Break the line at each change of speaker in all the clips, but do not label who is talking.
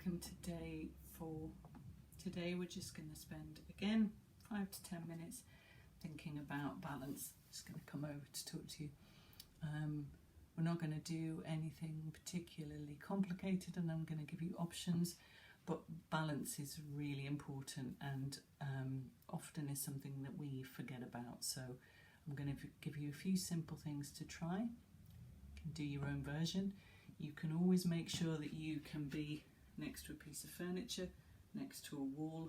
welcome to day 4. Today we're just going to spend again 5 to 10 minutes thinking about balance. Just going to come over to talk to you. We're not going to do anything particularly complicated, and I'm going to give you options, but balance is really important and often is something that we forget about. So I'm going to give you a few simple things to try. You can do your own version. You can always make sure that you can be next to a piece of furniture, next to a wall,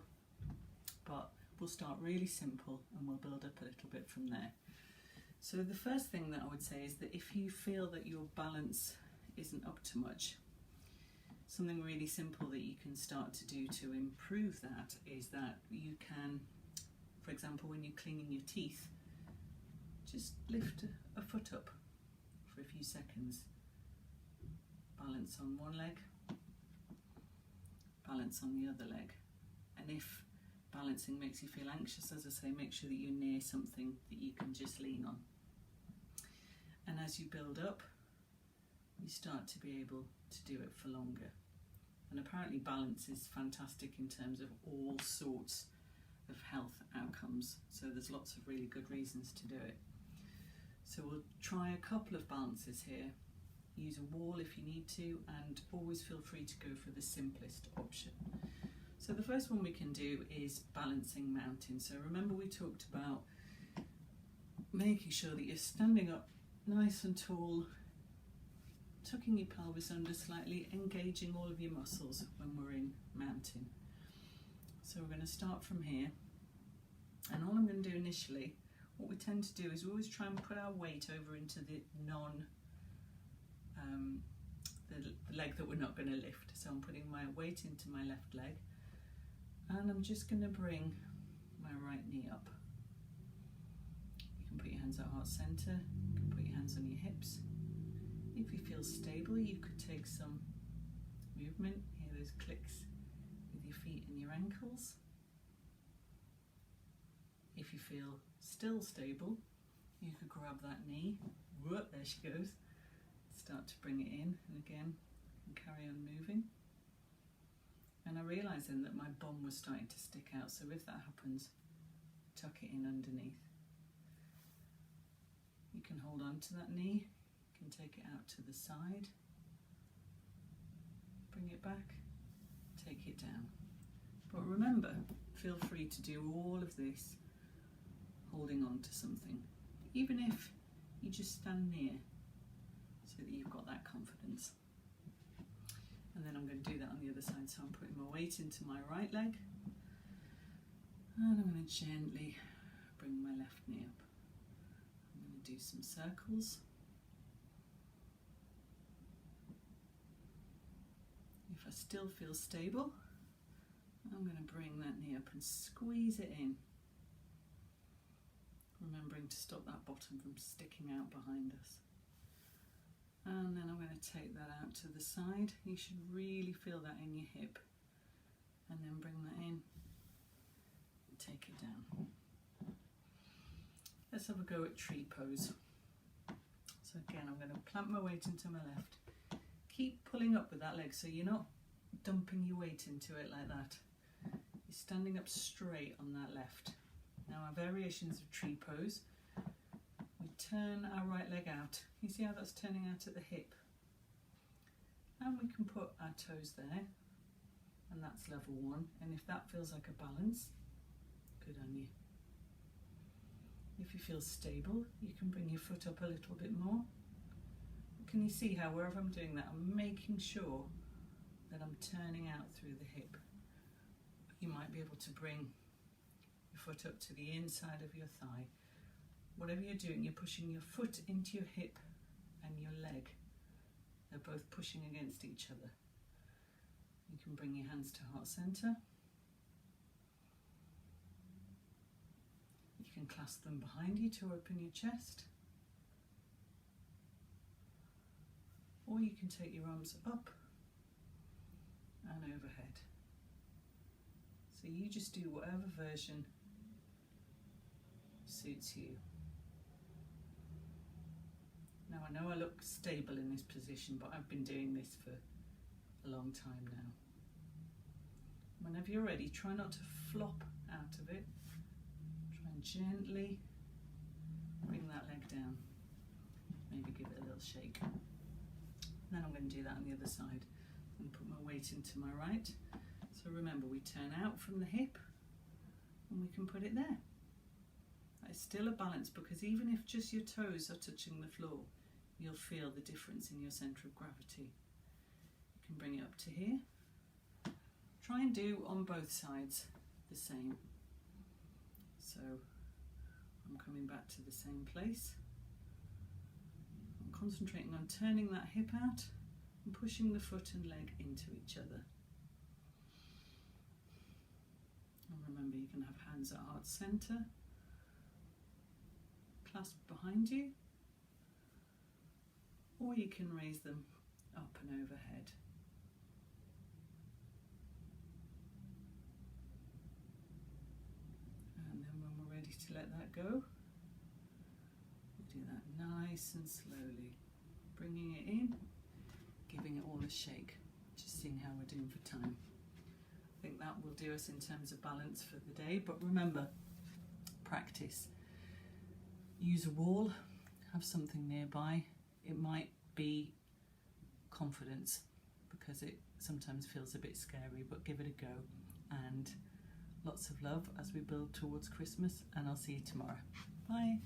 but we'll start really simple and we'll build up a little bit from there. So the first thing that I would say is that if you feel that your balance isn't up to much, something really simple that you can start to do to improve that is that you can, for example, when you're cleaning your teeth, just lift a foot up for a few seconds. Balance on one leg, balance on the other leg. And if balancing makes you feel anxious, as I say, make sure that you're near something that you can just lean on. And as you build up, you start to be able to do it for longer. And apparently balance is fantastic in terms of all sorts of health outcomes. So there's lots of really good reasons to do it. So we'll try a couple of balances here. Use a wall if you need to, and always feel free to go for the simplest option. So the first one we can do is balancing mountain. So remember we talked about making sure that you're standing up nice and tall, tucking your pelvis under slightly, engaging all of your muscles when we're in mountain. So we're going to start from here, and all I'm going to do initially, what we tend to do is we always try and put our weight over into the the leg that we're not going to lift. So I'm putting my weight into my left leg, and I'm just going to bring my right knee up. You can put your hands at heart center, you can put your hands on your hips. If you feel stable, you could take some movement, hear those clicks with your feet and your ankles. If you feel still stable, you could grab that knee, whoop, there she goes, start to bring it in, and again carry on moving. And I realised then that my bum was starting to stick out, so if that happens, tuck it in underneath. You can hold on to that knee, you can take it out to the side, bring it back, take it down. But remember, feel free to do all of this holding on to something, even if you just stand near, so that you've got that confidence. And then I'm going to do that on the other side. So I'm putting my weight into my right leg, and I'm going to gently bring my left knee up. I'm going to do some circles. If I still feel stable, I'm going to bring that knee up and squeeze it in, remembering to stop that bottom from sticking out behind us. And then I'm going to take that out to the side. You should really feel that in your hip. And then bring that in and take it down. Let's have a go at tree pose. So again, I'm going to plant my weight into my left. Keep pulling up with that leg, so you're not dumping your weight into it like that. You're standing up straight on that left. Now our variations of tree pose, we turn our right leg out. You see how that's turning out at the hip? And we can put our toes there, and that's level 1. And if that feels like a balance, good on you. If you feel stable, you can bring your foot up a little bit more. Can you see how wherever I'm doing that, I'm making sure that I'm turning out through the hip? You might be able to bring your foot up to the inside of your thigh. Whatever you're doing, you're pushing your foot into your hip and your leg. They're both pushing against each other. You can bring your hands to heart center. You can clasp them behind you to open your chest. Or you can take your arms up and overhead. So you just do whatever version suits you. Now I know I look stable in this position, but I've been doing this for a long time now. Whenever you're ready, try not to flop out of it. Try and gently bring that leg down. Maybe give it a little shake. And then I'm going to do that on the other side and put my weight into my right. So remember, we turn out from the hip and we can put it there. It's still a balance, because even if just your toes are touching the floor, you'll feel the difference in your centre of gravity. You can bring it up to here. Try and do on both sides the same. So I'm coming back to the same place. I'm concentrating on turning that hip out and pushing the foot and leg into each other. And remember, you can have hands at heart centre, clasped behind you, or you can raise them up and overhead. And then when we're ready to let that go, we do that nice and slowly, bringing it in, giving it all a shake, just seeing how we're doing for time. I think that will do us in terms of balance for the day, but remember, practice. Use a wall, have something nearby. It might be confidence, because it sometimes feels a bit scary, but give it a go. And lots of love as we build towards Christmas, and I'll see you tomorrow. Bye.